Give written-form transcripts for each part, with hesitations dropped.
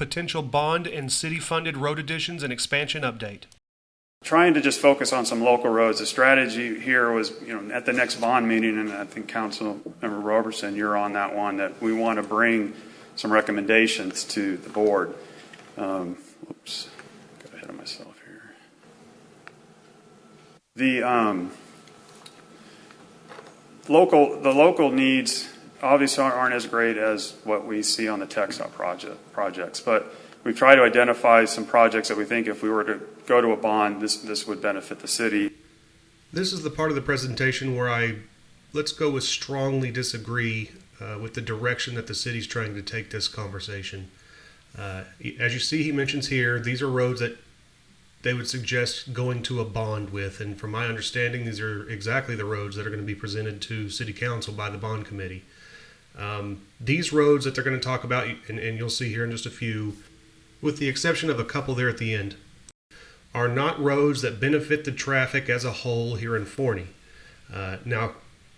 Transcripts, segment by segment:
potential bond and city-funded road additions and expansion update. Trying to just focus on some local roads. The strategy here was, at the next bond meeting, and I think Councilmember Robertson, you're on that one, that we want to bring some recommendations to the board. Oops, got ahead of myself here. The local needs obviously aren't as great as what we see on the TXDOT projects, but we try to identify some projects that we think if we were to go to a bond, this would benefit the city. This is the part of the presentation where let's go with strongly disagree with the direction that the city's trying to take this conversation. As you see, he mentions here, these are roads that they would suggest going to a bond with, and from my understanding, these are exactly the roads that are going to be presented to City Council by the bond committee. These roads that they're going to talk about, and you'll see here in just a few, with the exception of a couple there at the end, are not roads that benefit the traffic as a whole here in Forney. Now,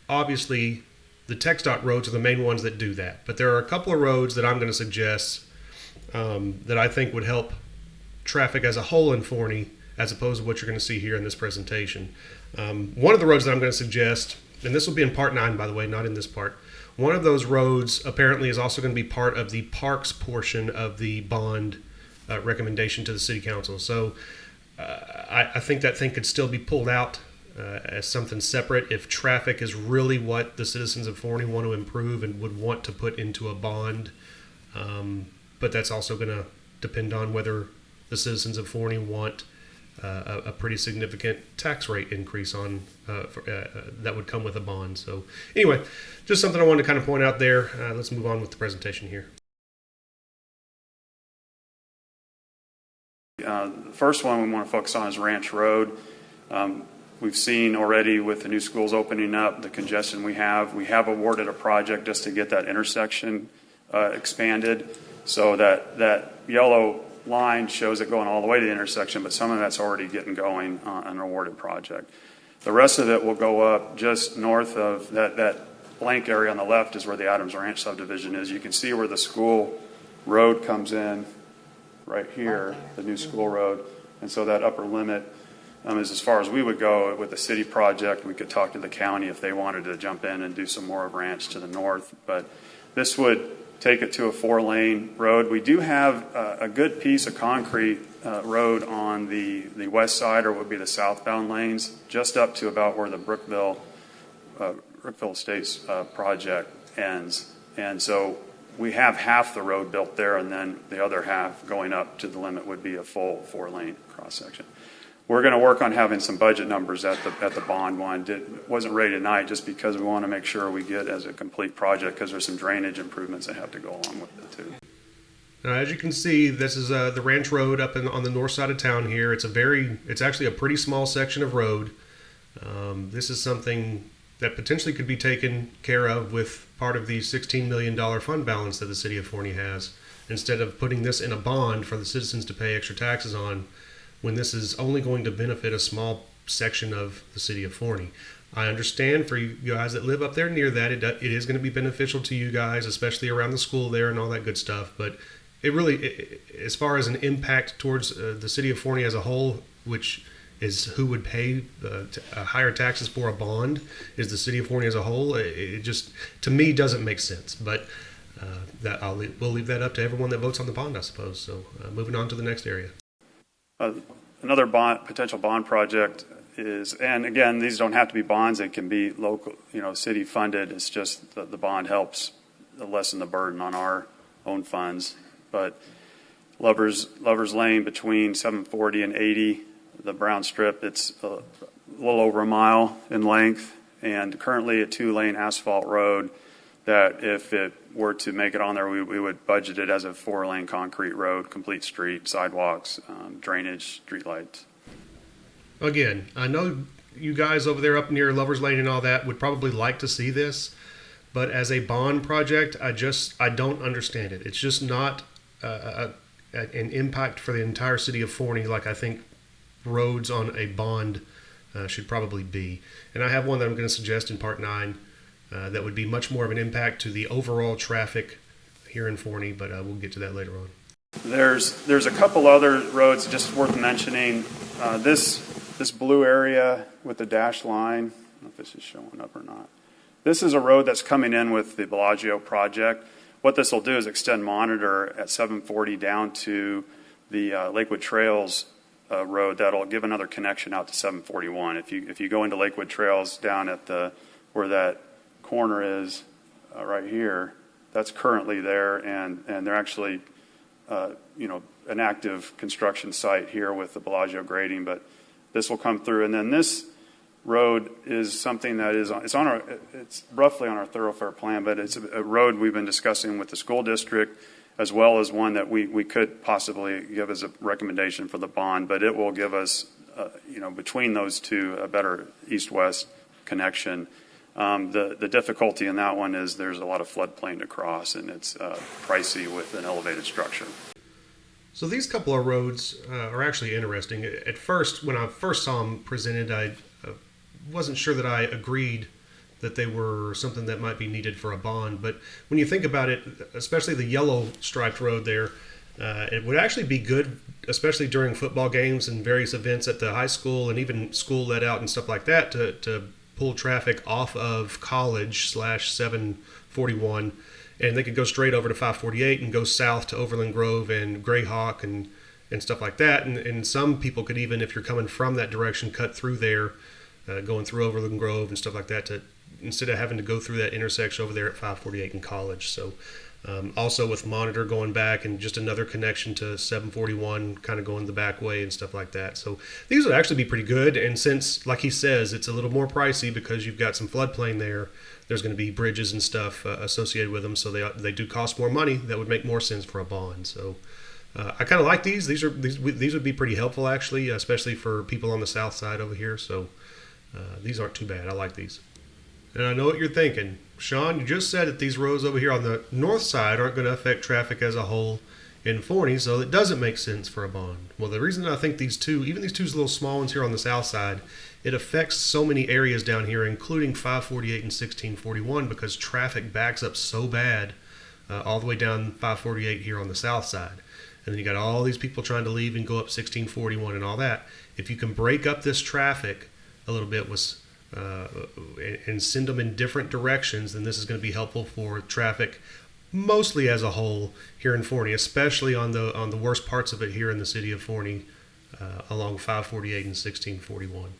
obviously, the TXDOT roads are the main ones that do that, but there are a couple of roads that I'm going to suggest that I think would help traffic as a whole in Forney, as opposed to what you're going to see here in this presentation. One of the roads that I'm going to suggest, and this will be in part 9, by the way, not in this part, one of those roads apparently is also going to be part of the parks portion of the bond recommendation to the City Council. So I think that thing could still be pulled out as something separate if traffic is really what the citizens of Forney want to improve and would want to put into a bond. But that's also going to depend on whether the citizens of Forney want a pretty significant tax rate increase on that would come with a bond. So anyway, just something I wanted to kind of point out there. Let's move on with the presentation here. The first one we want to focus on is Ranch Road. We've seen already with the new schools opening up, the congestion we have. We have awarded a project just to get that intersection expanded, so that yellow line shows it going all the way to the intersection, but some of that's already getting going on an awarded project. The rest of it will go up just north of that blank area on the left is where the Adams Ranch subdivision is. You can see where the school road comes in right here, the new school road. And so that upper limit is as far as we would go with the city project. We could talk to the county if they wanted to jump in and do some more of Ranch to the north. But this would take it to a 4-lane road. We do have a good piece of concrete road on the west side, or would be the southbound lanes, just up to about where the Brookville Estates project ends. And so we have half the road built there, and then the other half going up to the limit would be a full 4-lane cross section. We're going to work on having some budget numbers at the bond one. It wasn't ready tonight just because we want to make sure we get as a complete project, because there's some drainage improvements that have to go along with it too. Now, as you can see, this is the Ranch Road up on the north side of town here. It's actually a pretty small section of road. This is something that potentially could be taken care of with part of the $16 million fund balance that the City of Forney has, instead of putting this in a bond for the citizens to pay extra taxes on, when this is only going to benefit a small section of the City of Forney. I understand for you guys that live up there near that, it is going to be beneficial to you guys, especially around the school there and all that good stuff. But it really, as far as an impact towards the City of Forney as a whole, which is who would pay higher taxes for a bond, is the City of Forney as a whole. It just, to me, doesn't make sense. But we'll leave that up to everyone that votes on the bond, I suppose. So moving on to the next area. Another potential bond project is, and again, these don't have to be bonds; they can be local, city funded. It's just the bond helps lessen the burden on our own funds. But Lovers Lane between 740 and 80, the brown strip, it's a little over a mile in length, and currently a 2-lane asphalt road that if it were to make it on there, we would budget it as a 4-lane concrete road, complete street, sidewalks, drainage, street lights. Again, I know you guys over there up near Lovers Lane and all that would probably like to see this, but as a bond project, I don't understand it. It's just not an impact for the entire city of Forney like I think roads on a bond should probably be. And I have one that I'm going to suggest in part 9 that would be much more of an impact to the overall traffic here in Forney, but we'll get to that later on. There's a couple other roads just worth mentioning. This blue area with the dashed line, I don't know if this is showing up or not. This is a road that's coming in with the Bellagio project. What this will do is extend Monitor at 740 down to the Lakewood Trails road. That'll give another connection out to 741. If you go into Lakewood Trails down at where that corner is right here, that's currently there, and they're actually an active construction site here with the Bellagio grading, but this will come through. And then this road is something that it's roughly on our thoroughfare plan, but it's a road we've been discussing with the school district, as well as one that we could possibly give as a recommendation for the bond, but it will give us, between those two, a better east-west connection. The difficulty in that one is there's a lot of floodplain to cross, and it's pricey with an elevated structure. So these couple of roads are actually interesting. At first, when I first saw them presented, I wasn't sure that I agreed that they were something that might be needed for a bond. But when you think about it, especially the yellow striped road there, it would actually be good, especially during football games and various events at the high school and even school let out and stuff like that, to pull traffic off of College /741, and they could go straight over to 548 and go south to Overland Grove and Greyhawk and stuff like that. And some people could even, if you're coming from that direction, cut through there, going through Overland Grove and stuff like that, instead of having to go through that intersection over there at 548 in College. So also with Monitor going back and just another connection to 741 kind of going the back way and stuff like that. So these would actually be pretty good. And since, like he says, it's a little more pricey because you've got some floodplain there, there's going to be bridges and stuff associated with them. So they do cost more money. That would make more sense for a bond. So I kind of like these. These would be pretty helpful, actually, especially for people on the south side over here. So these aren't too bad. I like these. And I know what you're thinking. Sean, you just said that these roads over here on the north side aren't going to affect traffic as a whole in Forney, so it doesn't make sense for a bond. Well, the reason I think these two little small ones here on the south side, it affects so many areas down here, including 548 and 1641, because traffic backs up so bad all the way down 548 here on the south side. And then you got all these people trying to leave and go up 1641 and all that. If you can break up this traffic a little bit and send them in different directions, then this is going to be helpful for traffic mostly as a whole here in Forney, especially on the worst parts of it here in the city of Forney along 548 and 1641.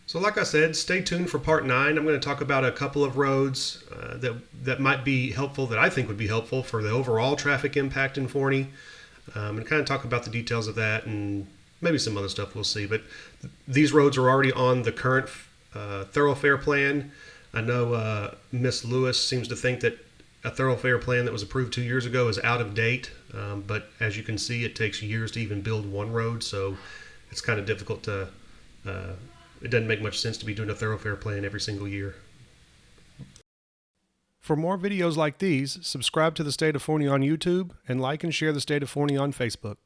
So like I said, stay tuned for part 9. I'm going to talk about a couple of roads that might be helpful, that I think would be helpful for the overall traffic impact in Forney, and kind of talk about the details of that and maybe some other stuff, we'll see. But these roads are already on the current thoroughfare plan. I know Miss Lewis seems to think that a thoroughfare plan that was approved 2 years ago is out of date, but as you can see, it takes years to even build one road, so it's kind of difficult to, it doesn't make much sense to be doing a thoroughfare plan every single year. For more videos like these, subscribe to the State of Forney on YouTube and like and share the State of Forney on Facebook.